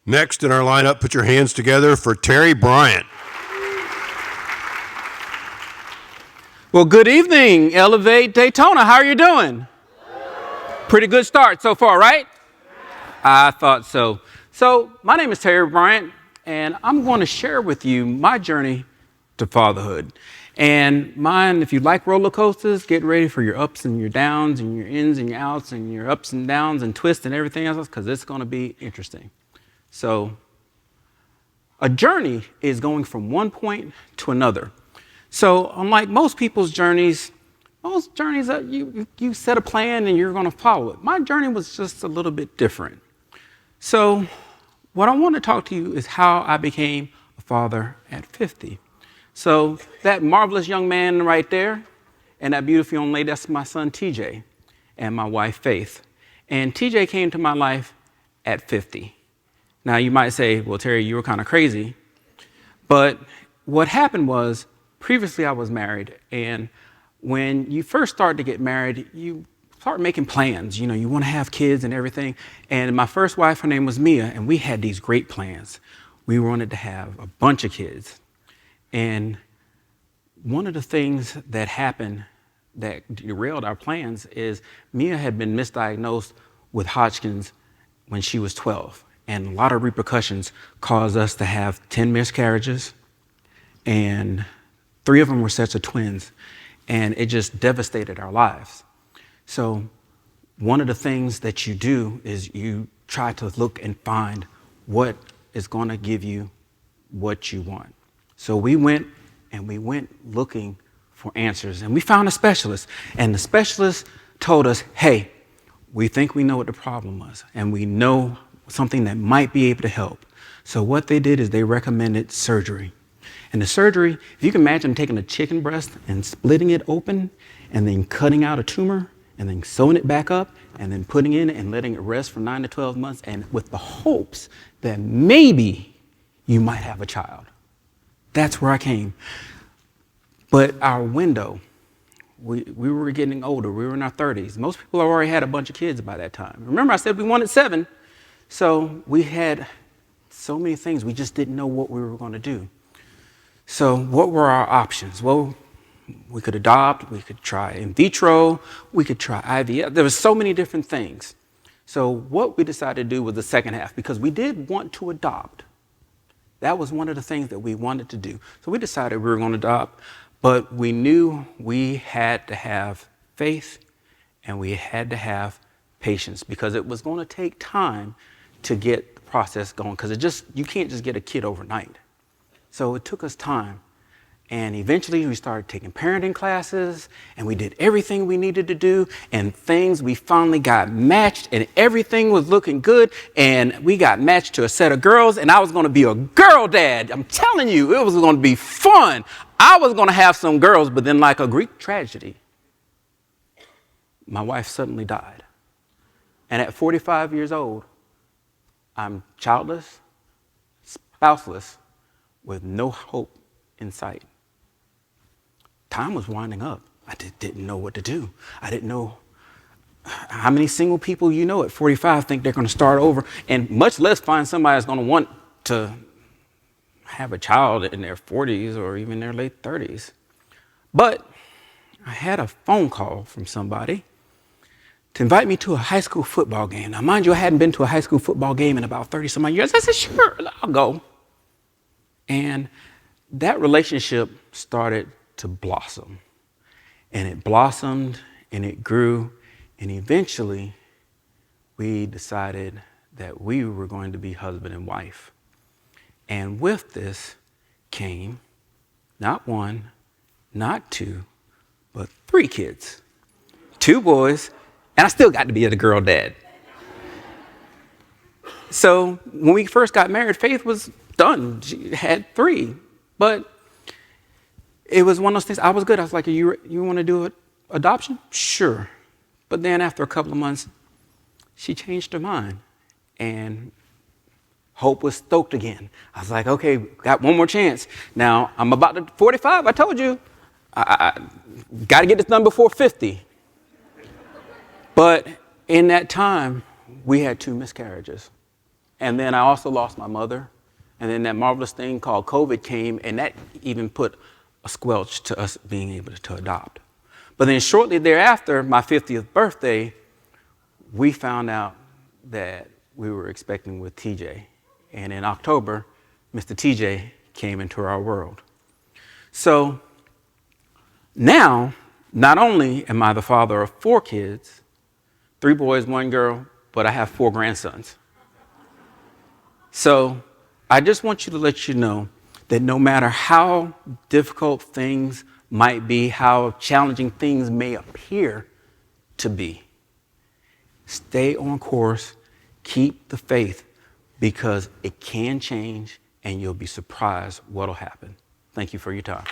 Next in our lineup, put your hands together for Terry Bryant. Well, good evening, Elevate Daytona. How are you doing? Pretty good start so far, right? I thought so. So, my name is Terry Bryant, and I'm going to share with you my journey to fatherhood. And mine, if you like roller coasters, get ready for your ups and your downs and your ins and your outs and your ups and downs and twists and everything else, because it's going to be interesting. So, a journey is going from one point to another. So, unlike most people's journeys, you set a plan and you're going to follow it. My journey was just a little bit different. So, what I want to talk to you is how I became a father at 50. So, that marvelous young man right there and that beautiful young lady, that's my son TJ and my wife Faith. And TJ came to my life at 50. Now, you might say, well, Terry, you were kind of crazy. But what happened was, previously I was married, and when you first start to get married, you start making plans. You know, you want to have kids and everything. And my first wife, her name was Mia, and we had these great plans. We wanted to have a bunch of kids. And one of the things that happened that derailed our plans is Mia had been misdiagnosed with Hodgkin's when she was 12. And a lot of repercussions caused us to have 10 miscarriages, and 3 of them were sets of twins, and it just devastated our lives. So one of the things that you do is you try to look and find what is going to give you what you want. So we went looking for answers, and we found a specialist, and the specialist told us, hey, we think we know what the problem was, and we know something that might be able to help. So what they did is they recommended surgery. And the surgery, if you can imagine taking a chicken breast and splitting it open and then cutting out a tumor and then sewing it back up and then putting it in and letting it rest for 9 to 12 months and with the hopes that maybe you might have a child. That's where I came. But our window, we were getting older. We were in our 30s. Most people already had a bunch of kids by that time. Remember, I said we wanted 7. So we had so many things, we just didn't know what we were going to do. So what were our options? Well, we could adopt, we could try in vitro, we could try IVF. There were so many different things. So what we decided to do was the second half, because we did want to adopt. That was one of the things that we wanted to do. So we decided we were going to adopt, but we knew we had to have faith and we had to have patience, because it was going to take time to get the process going, because you can't just get a kid overnight. So it took us time. And eventually we started taking parenting classes, and we did everything we needed to do, and we finally got matched, and everything was looking good, and we got matched to a set of girls, and I was going to be a girl dad. I'm telling you, it was going to be fun. I was going to have some girls, but then like a Greek tragedy, my wife suddenly died. And at 45 years old, I'm childless, spouseless, with no hope in sight. Time was winding up. I didn't know what to do. I didn't know how many single people you know at 45 think they're going to start over, and much less find somebody that's going to want to have a child in their 40s or even their late 30s. But I had a phone call from somebody to invite me to a high school football game. Now, mind you, I hadn't been to a high school football game in about 30-some years. I said, sure, I'll go. And that relationship started to blossom. And it blossomed and it grew. And eventually, we decided that we were going to be husband and wife. And with this came not 1, not 2, but 3 kids. 2 boys. And I still got to be the girl dad. So when we first got married, Faith was done. She had 3. But it was one of those things. I was good. I was like, you want to do adoption? Sure. But then after a couple of months, she changed her mind. And hope was stoked again. I was like, okay, got one more chance. Now, I'm about to 45. I told you. I got to get this done before 50. But in that time, we had 2 miscarriages. And then I also lost my mother. And then that marvelous thing called COVID came, and that even put a squelch to us being able to adopt. But then shortly thereafter, my 50th birthday, we found out that we were expecting with TJ. And in October, Mr. TJ came into our world. So now, not only am I the father of 4 kids, 3 boys, 1 girl, but I have 4 grandsons. So I just want you to let you know that no matter how difficult things might be, how challenging things may appear to be, stay on course, keep the faith, because it can change and you'll be surprised what'll happen. Thank you for your time.